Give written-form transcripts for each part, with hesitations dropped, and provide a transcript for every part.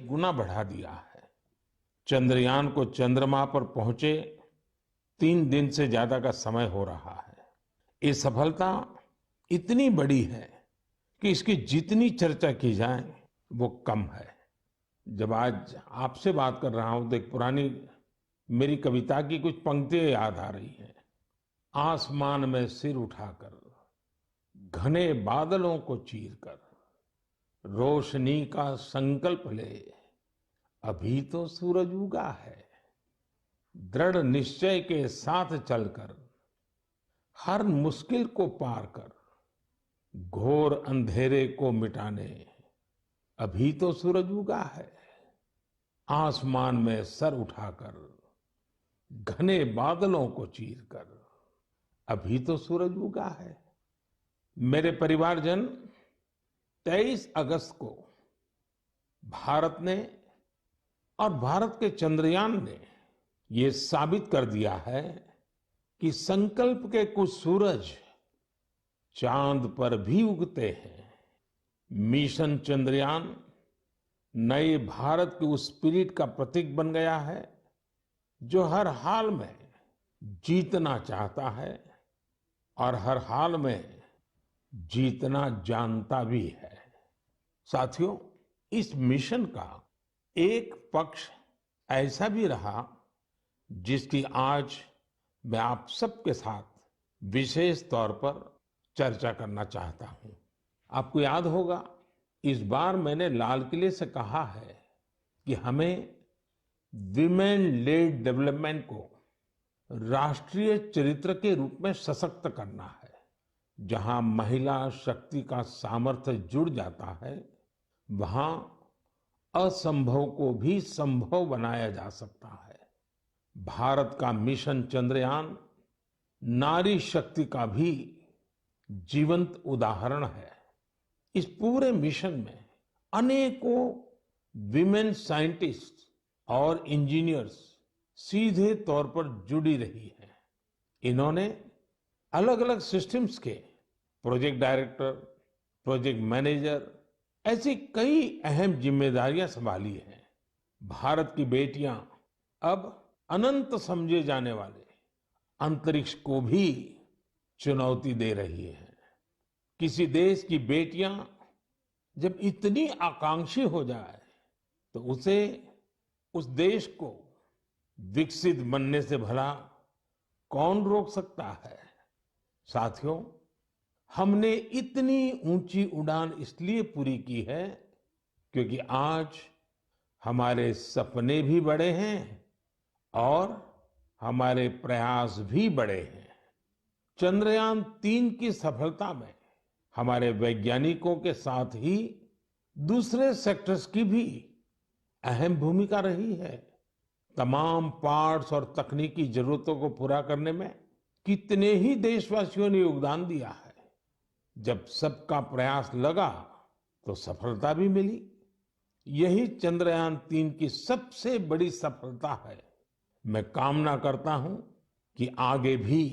अनेक गुना बढ़ा दिया है। चंद्रयान को चंद्रमा पर पहुंचे 3 दिन से ज्यादा का समय हो रहा है। ये सफलता इतनी बड़ी है कि इसकी जितनी चर्चा की जाए वो कम है। जब आज आपसे बात कर रहा हूं तो एक पुरानी मेरी कविता की कुछ पंक्तियां याद आ रही हैं। आसमान में सिर उठाकर घने बादलों को चीरकर रोशनी का संकल्प ले, अभी तो सूरज उगा है। दृढ़ निश्चय के साथ चलकर हर मुश्किल को पार कर घोर अंधेरे को मिटाने, अभी तो सूरज उगा है। आसमान में सर उठाकर घने बादलों को चीरकर अभी तो सूरज उगा है। मेरे परिवारजन, 23 अगस्त को भारत ने और भारत के चंद्रयान ने ये साबित कर दिया है कि संकल्प के कुछ सूरज चांद पर भी उगते हैं। मिशन चंद्रयान नए भारत के उस स्पिरिट का प्रतीक बन गया है जो हर हाल में जीतना चाहता है और हर हाल में जीतना जानता भी है। साथियों, इस मिशन का एक पक्ष ऐसा भी रहा जिसकी आज मैं आप सबके साथ विशेष तौर पर चर्चा करना चाहता हूं। आपको याद होगा, इस बार मैंने लाल किले से कहा है कि हमें विमेन लेड डेवलपमेंट को राष्ट्रीय चरित्र के रूप में सशक्त करना है। जहां महिला शक्ति का सामर्थ्य जुड़ जाता है, वहां असंभव को भी संभव बनाया जा सकता है। भारत का मिशन चंद्रयान नारी शक्ति का भी जीवंत उदाहरण है। इस पूरे मिशन में अनेकों विमेन साइंटिस्ट और इंजीनियर्स सीधे तौर पर जुड़ी रही हैं। इन्होंने अलग अलग सिस्टम्स के प्रोजेक्ट डायरेक्टर, प्रोजेक्ट मैनेजर, ऐसी कई अहम जिम्मेदारियां संभाली हैं। भारत की बेटियां अब अनंत समझे जाने वाले अंतरिक्ष को भी चुनौती दे रही हैं। किसी देश की बेटियां जब इतनी आकांक्षी हो जाए तो उसे, उस देश को विकसित बनने से भला कौन रोक सकता है। साथियों, हमने इतनी ऊंची उड़ान इसलिए पूरी की है क्योंकि आज हमारे सपने भी बड़े हैं और हमारे प्रयास भी बड़े हैं। चंद्रयान-3 की सफलता में हमारे वैज्ञानिकों के साथ ही दूसरे सेक्टर्स की भी अहम भूमिका रही है। तमाम पार्ट्स और तकनीकी जरूरतों को पूरा करने में कितने ही देशवासियों ने योगदान दिया है। जब सबका प्रयास लगा तो सफलता भी मिली। यही चंद्रयान-3 की सबसे बड़ी सफलता है। मैं कामना करता हूं कि आगे भी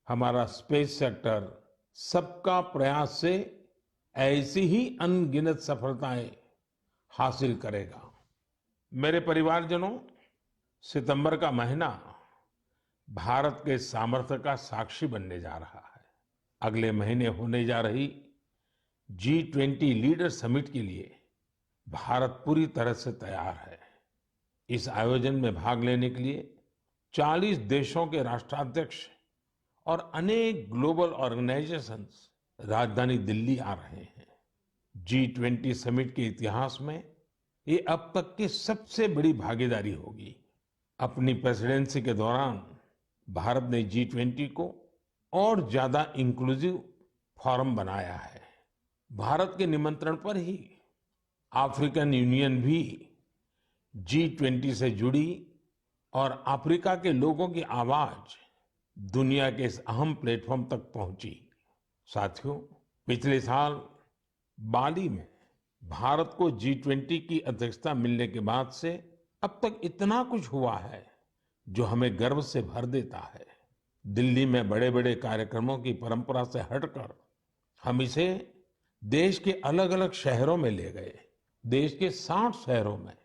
हमारा स्पेस सेक्टर सबका प्रयास से ऐसी ही अनगिनत सफलताएं हासिल करेगा। मेरे परिवारजनों, सितंबर का महीना भारत के सामर्थ्य का साक्षी बनने जा रहा है। अगले महीने होने जा रही G20 लीडर समिट के लिए भारत पूरी तरह से तैयार है। इस आयोजन में भाग लेने के लिए 40 देशों के राष्ट्राध्यक्ष और अनेक ग्लोबल ऑर्गेनाइजेशंस राजधानी दिल्ली आ रहे हैं। G20 समिट के इतिहास में ये अब तक की सबसे बड़ी भागीदारी होगी। अपनी प्रेसिडेंसी के दौरान भारत ने G20 को और ज्यादा इंक्लूसिव फोरम बनाया है। भारत के निमंत्रण पर ही अफ्रीकन यूनियन भी G20 से जुड़ी और अफ्रीका के लोगों की आवाज दुनिया के इस अहम प्लेटफॉर्म तक पहुंची। साथियों, पिछले साल बाली में भारत को G20 की अध्यक्षता मिलने के बाद से अब तक इतना कुछ हुआ है जो हमें गर्व से भर देता है। दिल्ली में बड़े बड़े कार्यक्रमों की परंपरा से हटकर हम इसे देश के अलग अलग शहरों में ले गए। देश के 60 शहरों में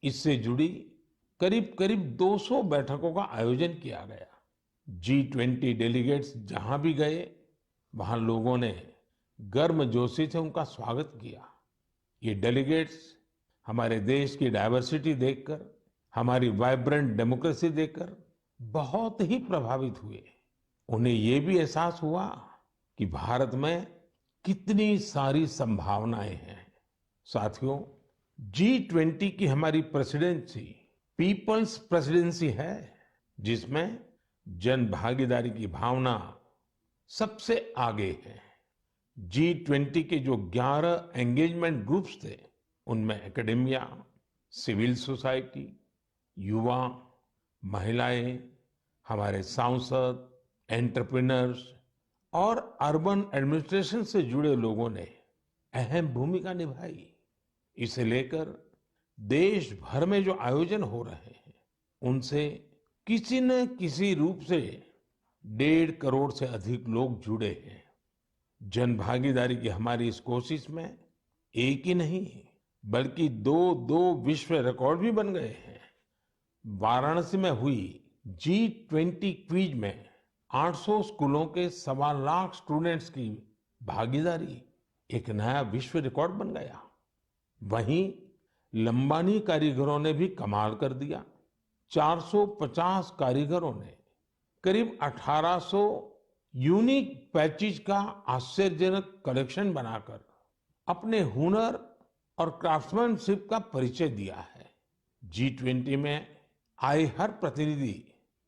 इससे जुड़ी करीब करीब 200 बैठकों का आयोजन किया गया। G20 डेलीगेट्स जहां भी गए, वहां लोगों ने गर्मजोशी से उनका स्वागत किया। ये डेलीगेट्स हमारे देश की डाइवर्सिटी देखकर, हमारी वाइब्रेंट डेमोक्रेसी देखकर बहुत ही प्रभावित हुए। उन्हें ये भी एहसास हुआ कि भारत में कितनी सारी संभावनाएं हैं। साथियों, G20 की हमारी प्रेसिडेंसी पीपल्स प्रेसिडेंसी है, जिसमें जन भागीदारी की भावना सबसे आगे है। G20 के जो 11 एंगेजमेंट ग्रुप्स थे, उनमें एकेडेमिया, सिविल सोसाइटी, युवा, महिलाएं, हमारे सांसद, एंटरप्रेन्योर्स और अर्बन एडमिनिस्ट्रेशन से जुड़े लोगों ने अहम भूमिका निभाई। इसे लेकर देश भर में जो आयोजन हो रहे हैं, उनसे किसी न किसी रूप से 1.5 करोड़ से अधिक लोग जुड़े हैं। जन भागीदारी की हमारी इस कोशिश में एक ही नहीं, बल्कि दो विश्व रिकॉर्ड भी बन गए हैं। वाराणसी में हुई G20 क्विज में 800 स्कूलों के 1.25 लाख स्टूडेंट्स की भागीदारी एक नया विश्व रिकॉर्ड बन गया। वहीं लंबानी कारीगरों ने भी कमाल कर दिया। 450 कारीगरों ने करीब 1800 यूनिक पैचेज का आश्चर्यजनक कलेक्शन बनाकर अपने हुनर और क्राफ्ट्समैनशिप का परिचय दिया है। G20 में आए हर प्रतिनिधि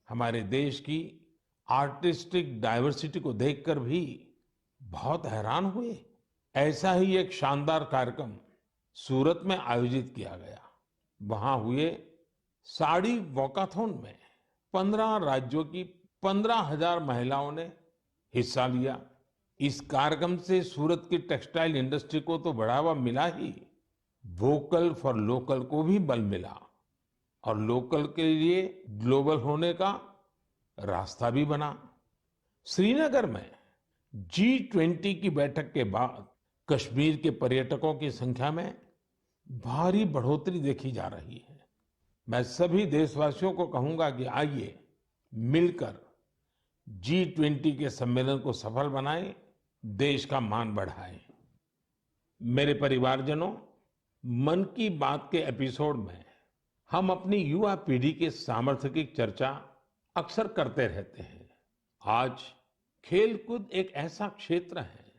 हमारे देश की आर्टिस्टिक डाइवर्सिटी को देखकर भी बहुत हैरान हुए। ऐसा ही एक शानदार कार्यक्रम सूरत में आयोजित किया गया। वहां हुए साड़ी वॉकाथॉन में 15 राज्यों की 15,000 महिलाओं ने हिस्सा लिया। इस कार्यक्रम से सूरत की टेक्सटाइल इंडस्ट्री को तो बढ़ावा मिला ही, वोकल फॉर लोकल को भी बल मिला और लोकल के लिए ग्लोबल होने का रास्ता भी बना। श्रीनगर में G20 की बैठक के बाद कश्मीर के पर्यटकों की संख्या में भारी बढ़ोतरी देखी जा रही है। मैं सभी देशवासियों को कहूंगा कि आइए मिलकर G20 के सम्मेलन को सफल बनाएं, देश का मान बढ़ाएं। मेरे परिवारजनों, मन की बात के एपिसोड में हम अपनी युवा पीढ़ी के सामर्थ्य की चर्चा अक्सर करते रहते हैं। आज खेलकूद एक ऐसा क्षेत्र है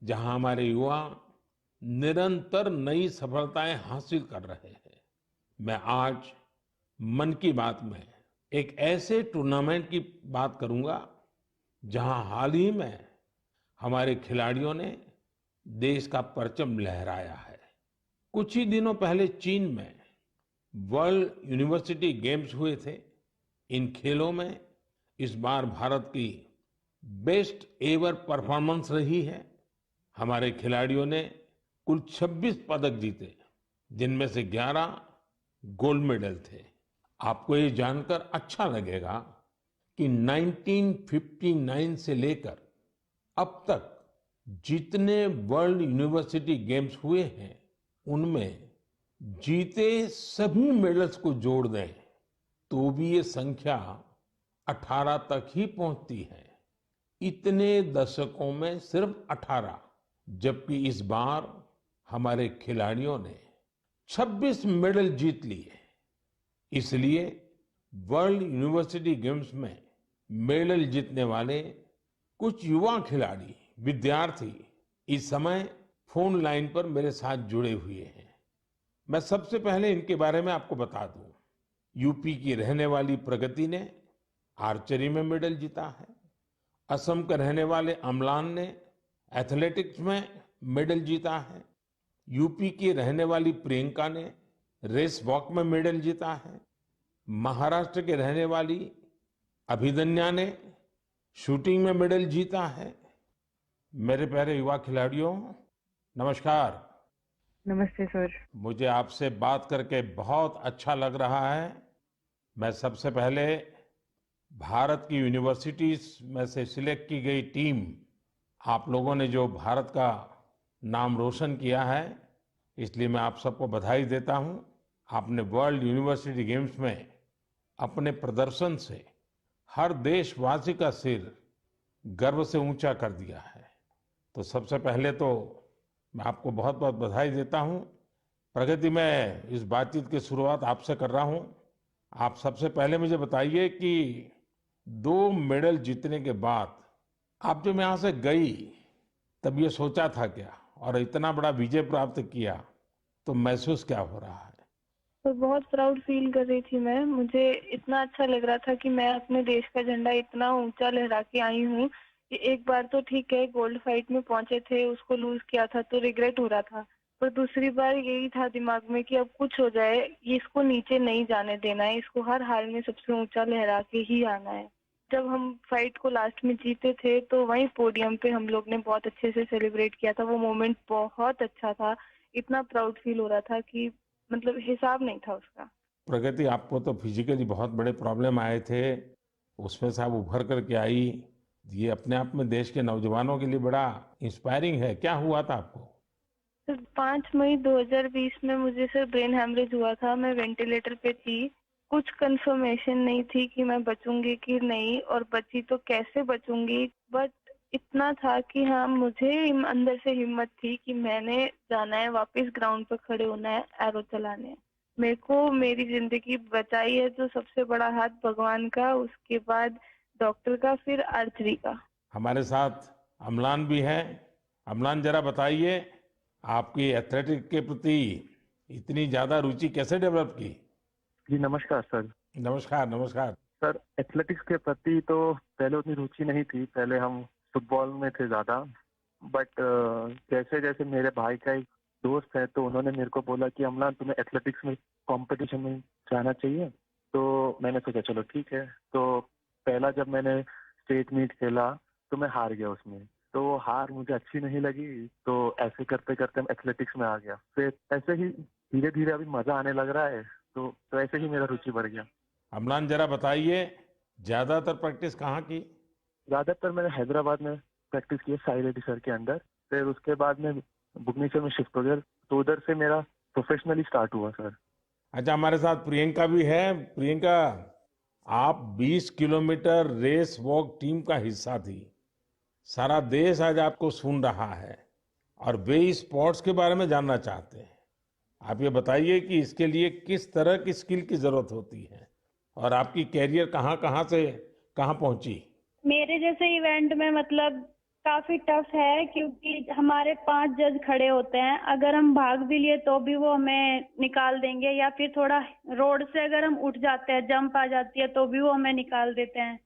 जहां हमारे युवा निरंतर नई सफलताएं हासिल कर रहे हैं। मैं आज मन की बात में एक ऐसे टूर्नामेंट की बात करूंगा जहां हाल ही में हमारे खिलाड़ियों ने देश का परचम लहराया है। कुछ ही दिनों पहले चीन में वर्ल्ड यूनिवर्सिटी गेम्स हुए थे। इन खेलों में इस बार भारत की बेस्ट एवर परफॉर्मेंस रही है। हमारे खिलाड़ियों ने कुल 26 पदक जीते, जिनमें से 11 गोल्ड मेडल थे। आपको ये जानकर अच्छा लगेगा कि 1959 से लेकर अब तक जितने वर्ल्ड यूनिवर्सिटी गेम्स हुए हैं, उनमें जीते सभी मेडल्स को जोड़ दें तो भी ये संख्या 18 तक ही पहुंचती है। इतने दशकों में सिर्फ 18, जबकि इस बार हमारे खिलाड़ियों ने 26 मेडल जीत लिए। इसलिए वर्ल्ड यूनिवर्सिटी गेम्स में मेडल जीतने वाले कुछ युवा खिलाड़ी, विद्यार्थी इस समय फोन लाइन पर मेरे साथ जुड़े हुए हैं। मैं सबसे पहले इनके बारे में आपको बता दूं। यूपी की रहने वाली प्रगति ने आर्चरी में मेडल जीता है। असम के रहने वाले अम्लान ने एथलेटिक्स में मेडल जीता है। यूपी की रहने वाली प्रियंका ने रेस वॉक में मेडल जीता है। महाराष्ट्र के रहने वाली अभिदन्या ने शूटिंग में मेडल जीता है। मेरे प्यारे युवा खिलाड़ियों, नमस्कार। नमस्ते सर। मुझे आपसे बात करके बहुत अच्छा लग रहा है। मैं सबसे पहले भारत की यूनिवर्सिटीज में से सिलेक्ट की गई टीम, आप लोगों ने जो भारत का नाम रोशन किया है, इसलिए मैं आप सबको बधाई देता हूं। आपने वर्ल्ड यूनिवर्सिटी गेम्स में अपने प्रदर्शन से हर देशवासी का सिर गर्व से ऊंचा कर दिया है। तो सबसे पहले तो मैं आपको बहुत बहुत बधाई देता हूं। प्रगति, मैं इस बातचीत की शुरुआत आपसे कर रहा हूं। आप सबसे पहले मुझे बताइए कि 2 मेडल जीतने के बाद आप जब यहाँ से गई तब ये सोचा था क्या, और इतना बड़ा विजय प्राप्त किया तो महसूस क्या हो रहा है? तो बहुत प्राउड फील कर रही थी मैं। मुझे इतना अच्छा लग रहा था कि मैं अपने देश का झंडा इतना ऊंचा लहरा के आई हूँ कि एक बार तो ठीक है गोल्ड फाइट में पहुंचे थे, उसको लूज किया था तो रिग्रेट हो रहा था, पर दूसरी बार यही था दिमाग में कि अब कुछ हो जाए, ये इसको नीचे नहीं जाने देना है, इसको हर हाल में सबसे ऊंचा लहरा के ही आना है। जब हम फाइट को लास्ट में जीते थे तो वहीं पोडियम पे हम लोग ने बहुत अच्छे से सेलिब्रेट किया था। वो मोमेंट बहुत अच्छा था। इतना प्राउड फील हो रहा था कि मतलब हिसाब नहीं था उसका। प्रगति, आपको तो फिजिकली बहुत बड़े प्रॉब्लम आए थे, उसमें से आप उभर करके आई। ये अपने आप में देश के नौजवानों के लिए बड़ा इंस्पायरिंग है। क्या हुआ था आपको? तो 5 मई 2020 में मुझे सर ब्रेन हैमरेज हुआ था। मैं वेंटिलेटर पे थी। कुछ कंफर्मेशन नहीं थी कि मैं बचूंगी कि नहीं, और बची तो कैसे बचूंगी, बट इतना था कि हाँ, मुझे अंदर से हिम्मत थी कि मैंने जाना है, वापस ग्राउंड पे खड़े होना है, एरो चलाने हैं। मेरे को मेरी जिंदगी बचाई है जो सबसे बड़ा हाथ भगवान का, उसके बाद डॉक्टर का, फिर आर्चरी का। हमारे साथ अम्लान भी है। अम्लान, जरा बताइए, आपकी एथलेटिक के प्रति इतनी ज्यादा रुचि कैसे डेवलप की? जी नमस्कार सर। नमस्कार, नमस्कार। सर एथलेटिक्स के प्रति तो पहले उतनी रुचि नहीं थी, पहले हम फुटबॉल में थे ज़्यादा। बट जैसे जैसे मेरे भाई का एक दोस्त है तो उन्होंने मेरे को बोला कि अमलान तुम्हें एथलेटिक्स में कंपटीशन में जाना चाहिए। तो मैंने सोचा चलो ठीक है। तो पहला जब मैंने स्टेट मीट खेला तो मैं हार गया उसमें। तो वो हार मुझे अच्छी नहीं लगी, तो ऐसे करते करते मैं एथलेटिक्स में आ गया। फिर ऐसे ही धीरे धीरे अभी मजा आने लग रहा है, तो ऐसे ही मेरा रुचि बढ़ गया। अम्लान, जरा बताइए, ज्यादातर प्रैक्टिस कहाँ की? ज्यादातर मैंने हैदराबाद में प्रैक्टिस की है, साई रेड्डी सर के अंडर। फिर उसके बाद में भुवनेश्वर में शिफ्ट हो गया, तो उधर से मेरा प्रोफेशनली स्टार्ट हुआ सर। अच्छा, हमारे साथ प्रियंका भी है। प्रियंका, आप 20 किलोमीटर रेस वॉक टीम का हिस्सा थी। सारा देश आज आपको सुन रहा है और वे इस स्पोर्ट्स के बारे में जानना चाहते हैं। आप ये बताइए कि इसके लिए किस तरह की स्किल की जरूरत होती है और आपकी कैरियर कहाँ कहाँ से कहाँ पहुंची? मेरे जैसे इवेंट में मतलब काफी टफ है, क्योंकि हमारे 5 जज खड़े होते हैं। अगर हम भाग भी लिए तो भी वो हमें निकाल देंगे, या फिर थोड़ा रोड से अगर हम उठ जाते हैं, जंप आ जाती है तो भी वो हमें निकाल देते हैं,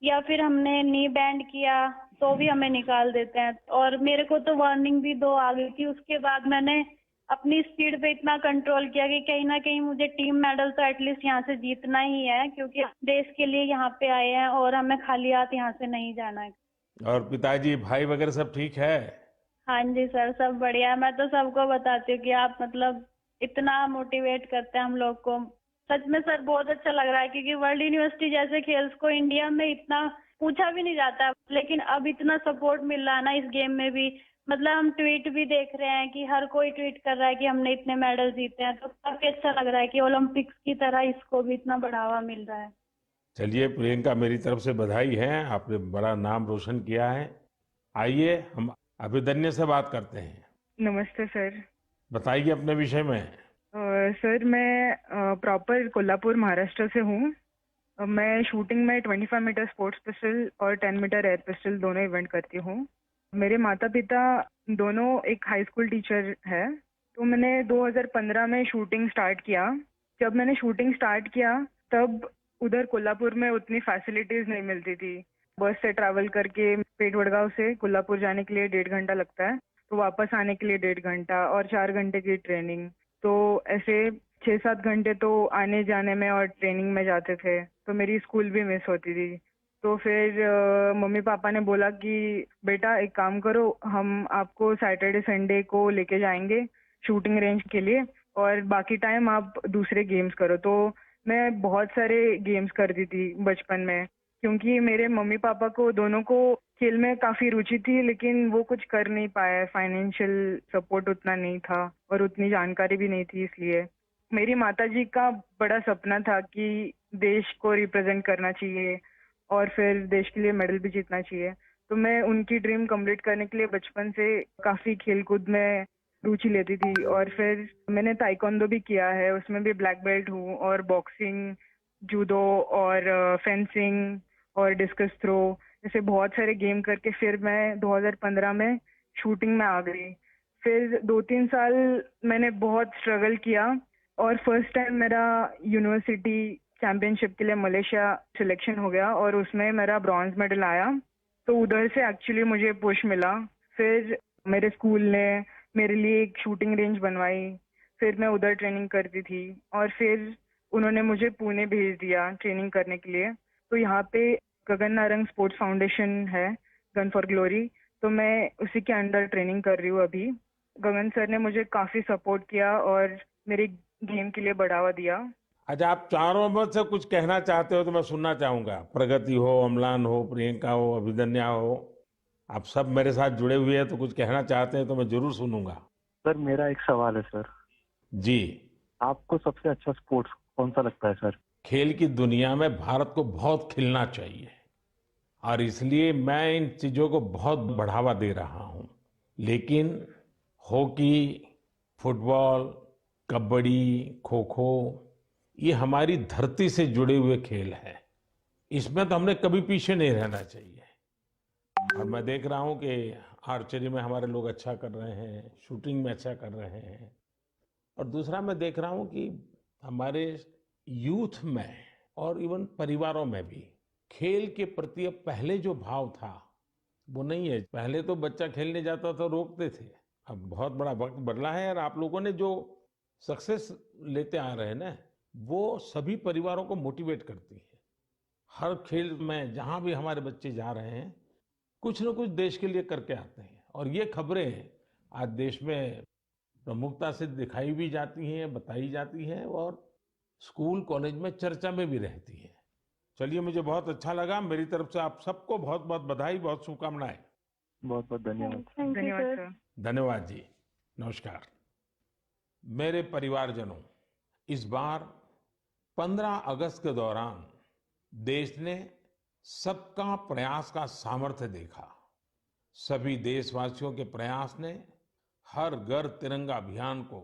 या फिर हमने नी बैंड किया तो भी हमें निकाल देते हैं। और मेरे को तो वार्निंग भी 2 आ गई थी। उसके बाद मैंने अपनी स्पीड पे इतना कंट्रोल किया कि कहीं ना कहीं मुझे टीम मेडल तो एटलीस्ट यहाँ से जीतना ही है, क्योंकि देश के लिए यहाँ पे आए हैं और हमें खाली हाथ यहाँ से नहीं जाना है। और पिताजी, भाई वगैरह सब ठीक है? हाँ जी सर, सब बढ़िया है। मैं तो सबको बताती हूँ कि आप मतलब इतना मोटिवेट करते हैं हम लोग को। सच में सर बहुत अच्छा लग रहा है, क्योंकि वर्ल्ड यूनिवर्सिटी जैसे खेल्स को इंडिया में इतना पूछा भी नहीं जाता, लेकिन अब इतना सपोर्ट मिल रहा है ना इस गेम में भी। मतलब हम ट्वीट भी देख रहे हैं कि हर कोई ट्वीट कर रहा है कि हमने इतने मेडल जीते हैं, तो काफी अच्छा लग रहा है कि ओलंपिक्स की तरह इसको भी इतना बढ़ावा मिल रहा है। चलिए प्रियंका, मेरी तरफ से बधाई है, आपने बड़ा नाम रोशन किया है। आइए हम अभिदन्य से बात करते हैं। नमस्ते सर। बताइए अपने विषय में। सर मैं प्रॉपर कोल्हापुर महाराष्ट्र से हूँ। मैं शूटिंग में 25 मीटर स्पोर्ट्स पिस्टल और 10 मीटर एयर पिस्टल दोनों इवेंट करती हूँ। मेरे माता पिता दोनों एक हाई स्कूल टीचर है। तो मैंने 2015 में शूटिंग स्टार्ट किया। जब मैंने शूटिंग स्टार्ट किया तब उधर कोल्हापुर में उतनी फैसिलिटीज नहीं मिलती थी। बस से ट्रैवल करके पेट वडगांव से कोल्हापुर जाने के लिए 1.5 घंटा लगता है, तो वापस आने के लिए 1.5 घंटा और 4 घंटे की ट्रेनिंग। तो ऐसे 6-7 घंटे तो आने जाने में और ट्रेनिंग में जाते थे, तो मेरी स्कूल भी मिस होती थी। तो फिर मम्मी पापा ने बोला कि बेटा एक काम करो, हम आपको सैटरडे संडे को लेके जाएंगे शूटिंग रेंज के लिए, और बाकी टाइम आप दूसरे गेम्स करो। तो मैं बहुत सारे गेम्स करती थी बचपन में, क्योंकि मेरे मम्मी पापा को दोनों को खेल में काफी रुचि थी, लेकिन वो कुछ कर नहीं पाए, फाइनेंशियल सपोर्ट उतना नहीं था और उतनी जानकारी भी नहीं थी इसलिए। मेरी माताजी का बड़ा सपना था कि देश को रिप्रेजेंट करना चाहिए और फिर देश के लिए मेडल भी जीतना चाहिए। तो मैं उनकी ड्रीम कंप्लीट करने के लिए बचपन से काफी खेलकूद में रुचि लेती थी और फिर मैंने ताइक्वांडो भी किया है, उसमें भी ब्लैक बेल्ट हूँ और बॉक्सिंग, जूडो और फेंसिंग और डिस्कस थ्रो ऐसे बहुत सारे गेम करके फिर मैं 2015 में शूटिंग में आ गई। फिर 2-3 साल मैंने बहुत स्ट्रगल किया और फर्स्ट टाइम मेरा यूनिवर्सिटी चैंपियनशिप के लिए मलेशिया सिलेक्शन हो गया और उसमें मेरा ब्रॉन्ज मेडल आया। तो उधर से एक्चुअली मुझे पुश मिला। फिर मेरे स्कूल ने मेरे लिए एक शूटिंग रेंज बनवाई। फिर मैं उधर ट्रेनिंग करती थी और फिर उन्होंने मुझे पुणे भेज दिया ट्रेनिंग करने के लिए। तो यहाँ पे गगन नारंग स्पोर्ट्स फाउंडेशन है, गन फॉर ग्लोरी। तो मैं उसी के अंडर ट्रेनिंग कर रही हूँ अभी। गगन सर ने मुझे काफी सपोर्ट किया और मेरे गेम के लिए बढ़ावा दिया। अच्छा, आप चारों में से कुछ कहना चाहते हो तो मैं सुनना चाहूंगा। प्रगति हो, अम्लान हो, प्रियंका हो, अभिदन्या हो, आप सब मेरे साथ जुड़े हुए हैं तो कुछ कहना चाहते हैं तो मैं जरूर सुनूंगा। सर मेरा एक सवाल है सर। जी। आपको सबसे अच्छा स्पोर्ट्स कौन सा लगता है सर? खेल की दुनिया में भारत को बहुत खिलना चाहिए और इसलिए मैं इन चीजों को बहुत बढ़ावा दे रहा हूं। लेकिन हॉकी, फुटबॉल, कबड्डी, खो खो, ये हमारी धरती से जुड़े हुए खेल हैं। इसमें तो हमने कभी पीछे नहीं रहना चाहिए। और मैं देख रहा हूं कि आर्चरी में हमारे लोग अच्छा कर रहे हैं, शूटिंग में अच्छा कर रहे हैं। और दूसरा मैं देख रहा हूं कि हमारे यूथ में और इवन परिवारों में भी खेल के प्रति अब पहले जो भाव था वो नहीं है। पहले तो बच्चा खेलने जाता था रोकते थे। अब बहुत बड़ा वक्त बदला है और आप लोगों ने जो सक्सेस लेते आ रहे हैं ना, वो सभी परिवारों को मोटिवेट करती है। हर खेल में जहां भी हमारे बच्चे जा रहे हैं कुछ न कुछ देश के लिए करके आते हैं और ये खबरें आज देश में प्रमुखता से दिखाई भी जाती हैं, बताई जाती हैं और स्कूल कॉलेज में चर्चा में भी रहती हैं। चलिए, मुझे बहुत अच्छा लगा। मेरी तरफ से आप सबको बहुत बहुत बधाई, बहुत शुभकामनाएं। बहुत बहुत धन्यवाद। थैंक यू धन्यवाद सर। सर। धन्यवाद जी। नमस्कार। मेरे परिवारजनों, इस बार 15 अगस्त के दौरान देश ने सबका प्रयास का सामर्थ्य देखा। सभी देशवासियों के प्रयास ने हर घर तिरंगा अभियान को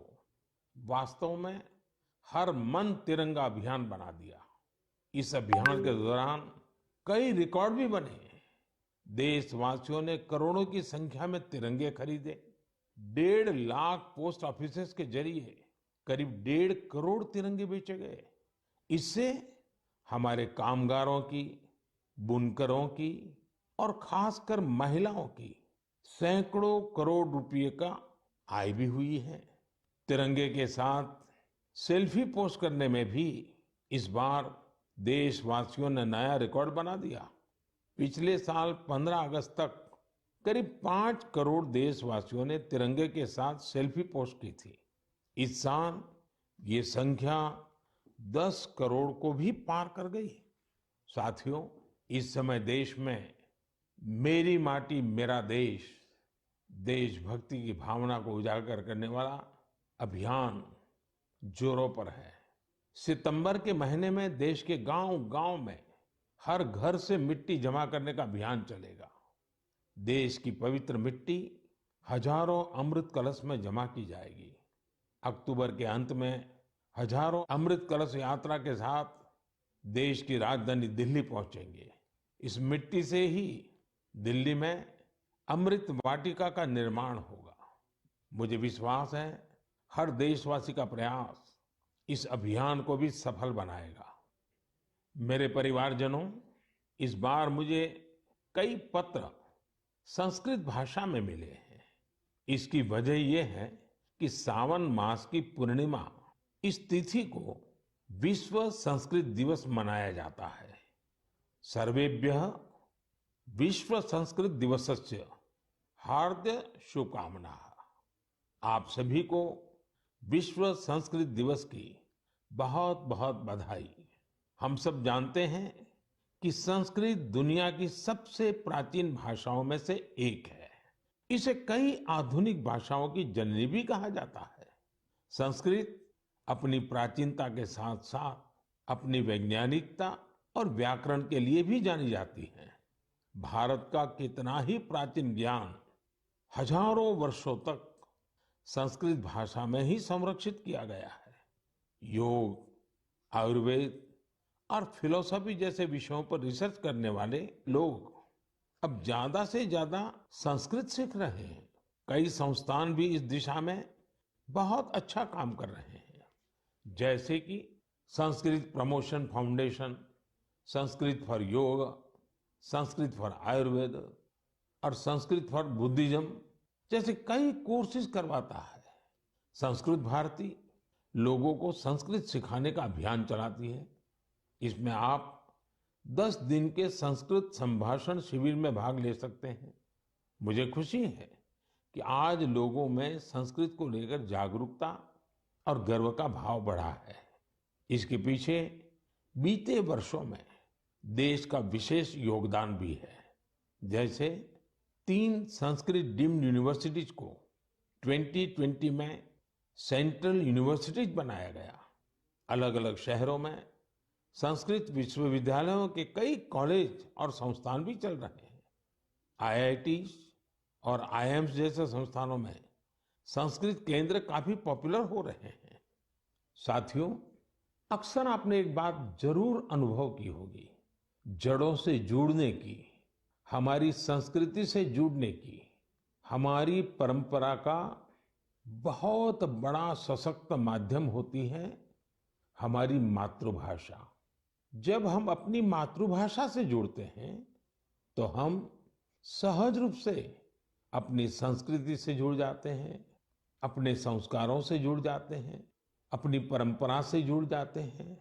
वास्तव में हर मन तिरंगा अभियान बना दिया। इस अभियान के दौरान कई रिकॉर्ड भी बने। देशवासियों ने करोड़ों की संख्या में तिरंगे खरीदे। 1.5 लाख पोस्ट ऑफिसेस के जरिए करीब 1.5 करोड़ तिरंगे बेचे गए। इससे हमारे कामगारों की, बुनकरों की और खासकर महिलाओं की सैकड़ों करोड़ रुपए का आय भी हुई है। तिरंगे के साथ सेल्फी पोस्ट करने में भी इस बार देशवासियों ने नया रिकॉर्ड बना दिया। पिछले साल 15 अगस्त तक करीब 5 करोड़ देशवासियों ने तिरंगे के साथ सेल्फी पोस्ट की थी। इस साल ये संख्या 10 करोड़ को भी पार कर गई। साथियों, इस समय देश में मेरी माटी मेरा देश, देशभक्ति की भावना को उजागर करने वाला अभियान जोरों पर है। सितंबर के महीने में देश के गांव-गांव में हर घर से मिट्टी जमा करने का अभियान चलेगा। देश की पवित्र मिट्टी हजारों अमृत कलश में जमा की जाएगी। अक्टूबर के अंत में हजारों अमृत कलश यात्रा के साथ देश की राजधानी दिल्ली पहुंचेंगे। इस मिट्टी से ही दिल्ली में अमृत वाटिका का निर्माण होगा। मुझे विश्वास है हर देशवासी का प्रयास इस अभियान को भी सफल बनाएगा। मेरे परिवारजनों, इस बार मुझे कई पत्र संस्कृत भाषा में मिले हैं। इसकी वजह यह है कि सावन मास की पूर्णिमा इस तिथि को विश्व संस्कृत दिवस मनाया जाता है। सर्वेभ्यः विश्व संस्कृत दिवसस्य हार्दिक शुभकामनाः। आप सभी को विश्व संस्कृत दिवस की बहुत बहुत बधाई। हम सब जानते हैं कि संस्कृत दुनिया की सबसे प्राचीन भाषाओं में से एक है। इसे कई आधुनिक भाषाओं की जननी भी कहा जाता है। संस्कृत अपनी प्राचीनता के साथ साथ अपनी वैज्ञानिकता और व्याकरण के लिए भी जानी जाती है। भारत का कितना ही प्राचीन ज्ञान हजारों वर्षों तक संस्कृत भाषा में ही संरक्षित किया गया है। योग, आयुर्वेद और फिलॉसफी जैसे विषयों पर रिसर्च करने वाले लोग अब ज्यादा से ज्यादा संस्कृत सीख रहे हैं। कई संस्थान भी इस दिशा में बहुत अच्छा काम कर रहे हैं, जैसे कि Sanskrit promotion foundation, Sanskrit for योग, संस्कृत फॉर आयुर्वेद और संस्कृत फॉर बुद्धिज्म जैसे कई कोर्सेज करवाता है। संस्कृत भारती लोगों को संस्कृत सिखाने का अभियान चलाती है। इसमें आप 10 दिन के संस्कृत संभाषण शिविर में भाग ले सकते हैं। मुझे खुशी है कि आज लोगों में संस्कृत को लेकर जागरूकता और गर्व का भाव बढ़ा है। इसके पीछे बीते वर्षों में देश का विशेष योगदान भी है। जैसे 3 संस्कृत डीम्ड यूनिवर्सिटीज को 2020 में सेंट्रल यूनिवर्सिटीज बनाया गया। अलग अलग शहरों में संस्कृत विश्वविद्यालयों के कई कॉलेज और संस्थान भी चल रहे हैं। आईआईटीज और आईआईएम्स जैसे संस्थानों में संस्कृत केंद्र काफी पॉपुलर हो रहे हैं। साथियों, अक्सर आपने एक बात जरूर अनुभव की होगी, जड़ों से जुड़ने की, हमारी संस्कृति से जुड़ने की, हमारी परंपरा का बहुत बड़ा सशक्त माध्यम होती है हमारी मातृभाषा। जब हम अपनी मातृभाषा से जुड़ते हैं तो हम सहज रूप से अपनी संस्कृति से जुड़ जाते हैं, अपने संस्कारों से जुड़ जाते हैं, अपनी परंपरा से जुड़ जाते हैं,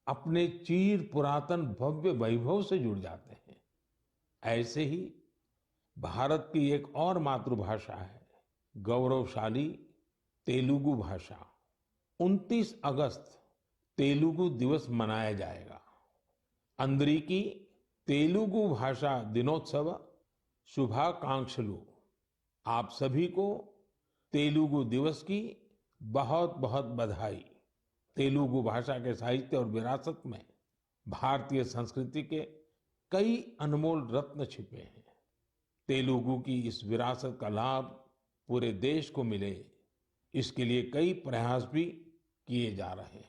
अपने चीर पुरातन भव्य वैभव से जुड़ जाते हैं। ऐसे ही भारत की एक और मातृभाषा है, गौरवशाली तेलुगु भाषा। 29 अगस्त तेलुगु दिवस मनाया जाएगा। अंदरिकी तेलुगु भाषा दिनोत्सव शुभाकांक्षलु। आप सभी को तेलुगु दिवस की बहुत बहुत बधाई। तेलुगु भाषा के साहित्य और विरासत में भारतीय संस्कृति के कई अनमोल रत्न छिपे हैं। तेलुगु की इस विरासत का लाभ पूरे देश को मिले, इसके लिए कई प्रयास भी किए जा रहे हैं।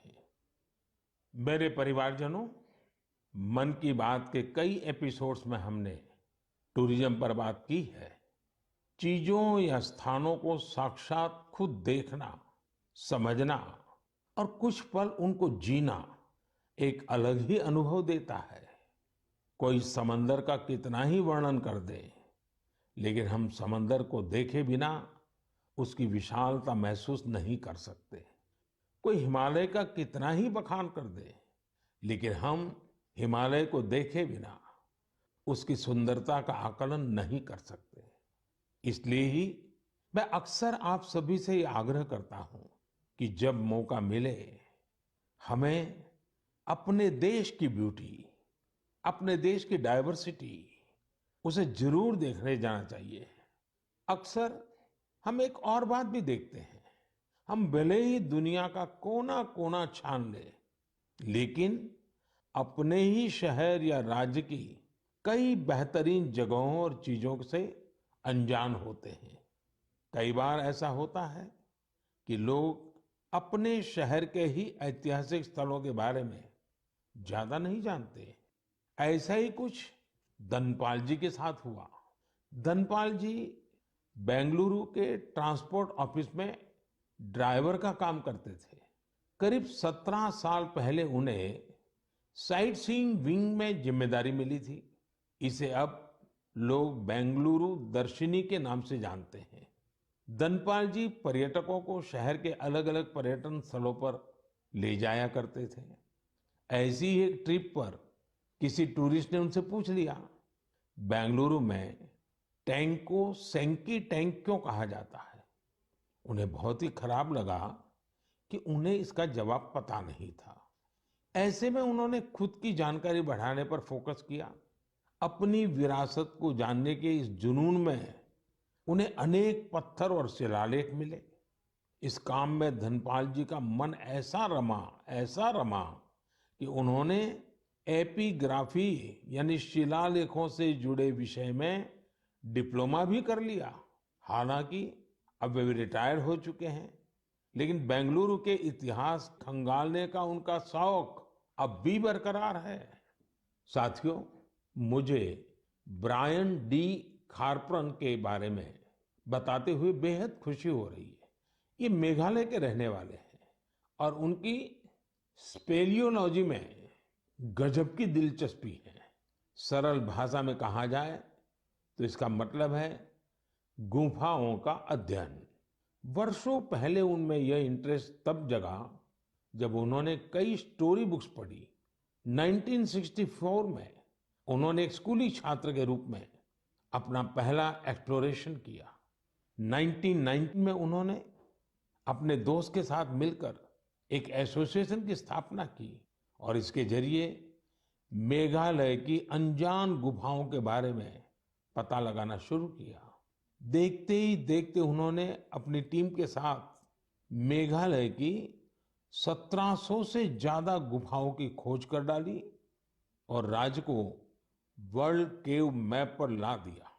मेरे परिवारजनों, मन की बात के कई एपिसोड्स में हमने टूरिज्म पर बात की है। चीजों या स्थानों को साक्षात खुद देखना, समझना और कुछ पल उनको जीना एक अलग ही अनुभव देता है। कोई समंदर का कितना ही वर्णन कर दे, लेकिन हम समंदर को देखे बिना उसकी विशालता महसूस नहीं कर सकते। कोई हिमालय का कितना ही बखान कर दे, लेकिन हम हिमालय को देखे बिना उसकी सुंदरता का आकलन नहीं कर सकते। इसलिए ही मैं अक्सर आप सभी से ये आग्रह करता हूं कि जब मौका मिले हमें अपने देश की ब्यूटी, अपने देश की डाइवर्सिटी, उसे जरूर देखने जाना चाहिए। अक्सर हम एक और बात भी देखते हैं, हम भले ही दुनिया का कोना कोना छान ले, लेकिन अपने ही शहर या राज्य की कई बेहतरीन जगहों और चीजों से अनजान होते हैं। कई बार ऐसा होता है कि लोग अपने शहर के ही ऐतिहासिक स्थलों के बारे में ज्यादा नहीं जानते। ऐसा ही कुछ धनपाल जी के साथ हुआ। धनपाल जी बेंगलुरु के ट्रांसपोर्ट ऑफिस में ड्राइवर का काम करते थे। करीब 17 साल पहले उन्हें साइट सीइंग विंग में जिम्मेदारी मिली थी। इसे अब लोग बेंगलुरु दर्शिनी के नाम से जानते हैं। धनपाल जी पर्यटकों को शहर के अलग अलग पर्यटन स्थलों पर ले जाया करते थे। ऐसी ही एक ट्रिप पर किसी टूरिस्ट ने उनसे पूछ लिया, बेंगलुरु में टैंक को सेंकी टैंक क्यों कहा जाता है? उन्हें बहुत ही खराब लगा कि उन्हें इसका जवाब पता नहीं था। ऐसे में उन्होंने खुद की जानकारी बढ़ाने पर फोकस किया। अपनी विरासत को जानने के इस जुनून में उन्हें अनेक पत्थर और शिलालेख मिले। इस काम में धनपाल जी का मन ऐसा रमा कि उन्होंने एपिग्राफी यानी शिलालेखों से जुड़े विषय में डिप्लोमा भी कर लिया। हालांकि अब वे रिटायर हो चुके हैं, लेकिन बेंगलुरु के इतिहास खंगालने का उनका शौक अब भी बरकरार है। साथियों, मुझे ब्रायन डी खारप्रन के बारे में बताते हुए बेहद खुशी हो रही है। ये मेघालय के रहने वाले हैं और उनकी स्पेलियोलॉजी में गजब की दिलचस्पी है। सरल भाषा में कहा जाए तो इसका मतलब है गुफाओं का अध्ययन। वर्षों पहले उनमें यह इंटरेस्ट तब जगा जब उन्होंने कई स्टोरी बुक्स पढ़ी। 1964 में उन्होंने एक स्कूली छात्र के रूप में अपना पहला एक्सप्लोरेशन किया। 1990 में उन्होंने अपने दोस्त के साथ मिलकर एक एसोसिएशन की स्थापना की और इसके जरिए मेघालय की अनजान गुफाओं के बारे में पता लगाना शुरू किया। देखते ही देखते उन्होंने अपनी टीम के साथ मेघालय की 1700 से ज्यादा गुफाओं की खोज कर डाली और राज्य को वर्ल्ड केव मैप पर ला दिया।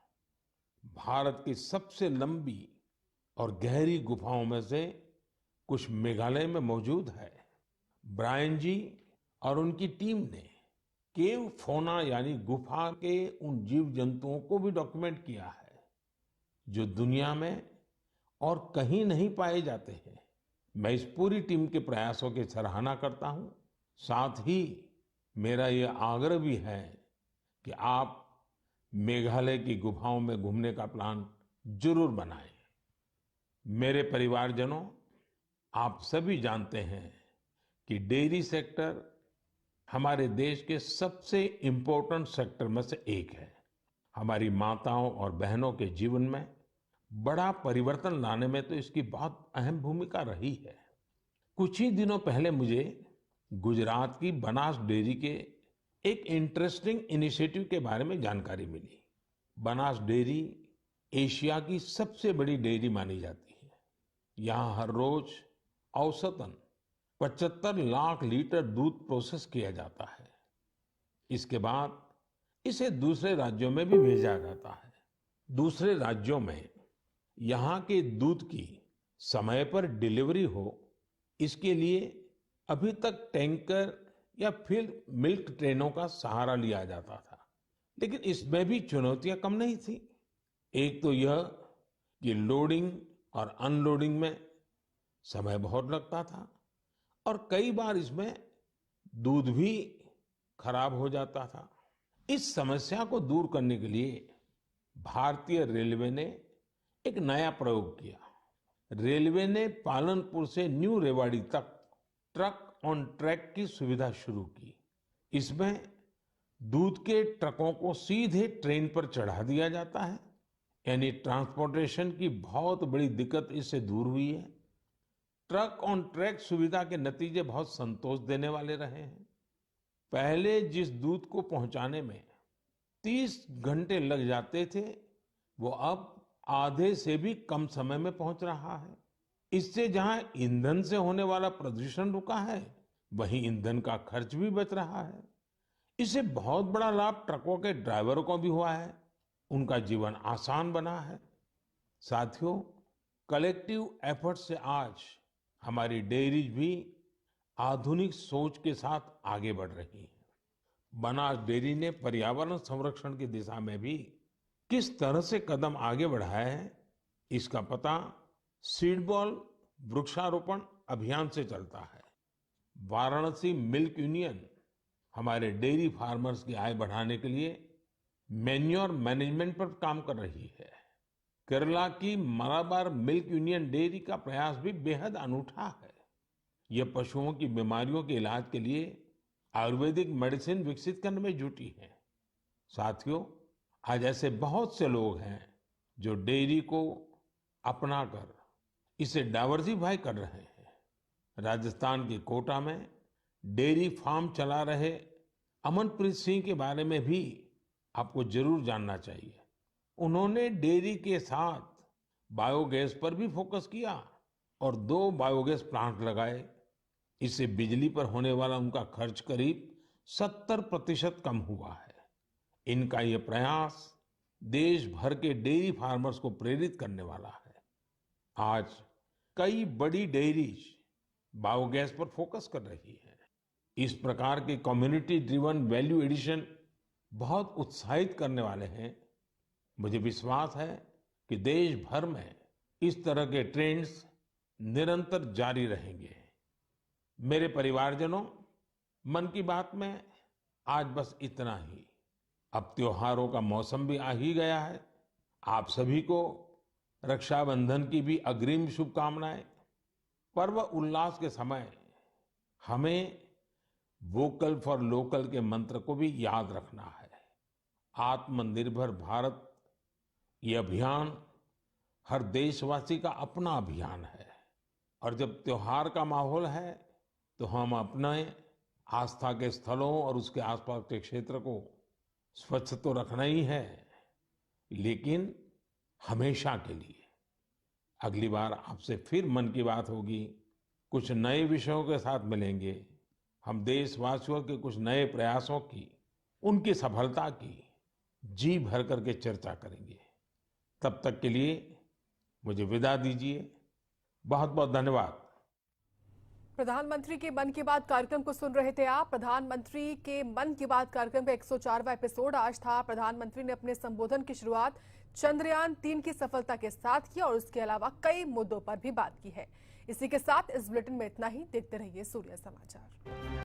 भारत की सबसे लंबी और गहरी गुफाओं में से कुछ मेघालय में मौजूद है। ब्रायन जी और उनकी टीम ने केव फौना यानी गुफा के उन जीव जंतुओं को भी डॉक्यूमेंट किया है जो दुनिया में और कहीं नहीं पाए जाते हैं। मैं इस पूरी टीम के प्रयासों की सराहना करता हूं। साथ ही मेरा यह आग्रह भी है कि आप मेघालय की गुफाओं में घूमने का प्लान जरूर बनाएं। मेरे परिवारजनों, आप सभी जानते हैं कि डेयरी सेक्टर हमारे देश के सबसे इम्पोर्टेंट सेक्टर में से एक है। हमारी माताओं और बहनों के जीवन में बड़ा परिवर्तन लाने में तो इसकी बहुत अहम भूमिका रही है। कुछ ही दिनों पहले मुझे गुजरात की बनास डेयरी के एक इंटरेस्टिंग इनिशिएटिव के बारे में जानकारी मिली। बनास डेयरी एशिया की सबसे बड़ी डेयरी मानी जाती है। यहाँ हर रोज औसतन 75 लाख लीटर दूध प्रोसेस किया जाता है। इसके बाद इसे दूसरे राज्यों में भी भेजा जाता है। दूसरे राज्यों में यहाँ के दूध की समय पर डिलीवरी हो, इसके लिए अभी तक टैंकर या फिर मिल्क ट्रेनों का सहारा लिया जाता था, लेकिन इसमें भी चुनौतियां कम नहीं थी। एक तो यह कि लोडिंग और अनलोडिंग में समय बहुत लगता था और कई बार इसमें दूध भी खराब हो जाता था। इस समस्या को दूर करने के लिए भारतीय रेलवे ने एक नया प्रयोग किया। रेलवे ने पालनपुर से न्यू रेवाड़ी तक ट्रक ऑन ट्रैक की सुविधा शुरू की। इसमें दूध के ट्रकों को सीधे ट्रेन पर चढ़ा दिया जाता है, यानी ट्रांसपोर्टेशन की बहुत बड़ी दिक्कत इससे दूर हुई है। ट्रक ऑन ट्रैक सुविधा के नतीजे बहुत संतोष देने वाले रहे हैं। पहले जिस दूध को पहुंचाने में 30 घंटे लग जाते थे, वो अब आधे से भी कम समय में पहुंच रहा है। इससे जहां ईंधन से होने वाला प्रदूषण रुका है, वहीं ईंधन का खर्च भी बच रहा है। इससे बहुत बड़ा लाभ ट्रकों के ड्राइवरों को भी हुआ है, उनका जीवन आसान बना है। साथियों, कलेक्टिव एफर्ट से आज हमारी डेयरीज भी आधुनिक सोच के साथ आगे बढ़ रही है। बनास डेयरी ने पर्यावरण संरक्षण की दिशा में भी किस तरह से कदम आगे बढ़ाया है, इसका पता सीडबॉल वृक्षारोपण अभियान से चलता है। वाराणसी मिल्क यूनियन हमारे डेयरी फार्मर्स की आय बढ़ाने के लिए मैन्योर मैनेजमेंट पर काम कर रही है। केरला की मलाबार मिल्क यूनियन डेयरी का प्रयास भी बेहद अनूठा है। यह पशुओं की बीमारियों के इलाज के लिए आयुर्वेदिक मेडिसिन विकसित करने में जुटी है। साथियों, आज ऐसे बहुत से लोग हैं जो डेयरी को अपनाकर इसे डाइवर्सिफाई कर रहे हैं। राजस्थान के कोटा में डेयरी फार्म चला रहे अमनप्रीत सिंह के बारे में भी आपको जरूर जानना चाहिए। उन्होंने डेयरी के साथ बायोगैस पर भी फोकस किया और 2 बायोगैस प्लांट लगाए। इससे बिजली पर होने वाला उनका खर्च करीब 70% कम हुआ है। इनका ये प्रयास देश भर के डेयरी फार्मर्स को प्रेरित करने वाला है। आज कई बड़ी डेयरीज बायोगैस पर फोकस कर रही है। इस प्रकार के कम्युनिटी ड्रिवन वैल्यू एडिशन बहुत उत्साहित करने वाले हैं। मुझे विश्वास है कि देश भर में इस तरह के ट्रेंड्स निरंतर जारी रहेंगे। मेरे परिवारजनों, मन की बात में आज बस इतना ही। अब त्योहारों का मौसम भी आ ही गया है। आप सभी को रक्षाबंधन की भी अग्रिम शुभकामनाएं। पर्व उल्लास के समय हमें वोकल फॉर लोकल के मंत्र को भी याद रखना है। आत्मनिर्भर भारत ये अभियान हर देशवासी का अपना अभियान है। और जब त्योहार का माहौल है तो हम अपने आस्था के स्थलों और उसके आसपास के क्षेत्र को स्वच्छ तो रखना ही है, लेकिन हमेशा के लिए। अगली बार आपसे फिर मन की बात होगी, कुछ नए विषयों के साथ मिलेंगे। हम देशवासियों के कुछ नए प्रयासों की, उनकी सफलता की जी भर करके चर्चा करेंगे। तब तक के लिए मुझे विदा दीजिए। बहुत बहुत धन्यवाद। प्रधानमंत्री के मन की बात कार्यक्रम को सुन रहे थे आप। प्रधानमंत्री के मन की बात कार्यक्रम का 104वां एपिसोड आज था। प्रधानमंत्री ने अपने संबोधन की शुरुआत चंद्रयान 3 की सफलता के साथ की और उसके अलावा कई मुद्दों पर भी बात की है। इसी के साथ इस बुलेटिन में इतना ही। देखते रहिए सूर्य समाचार।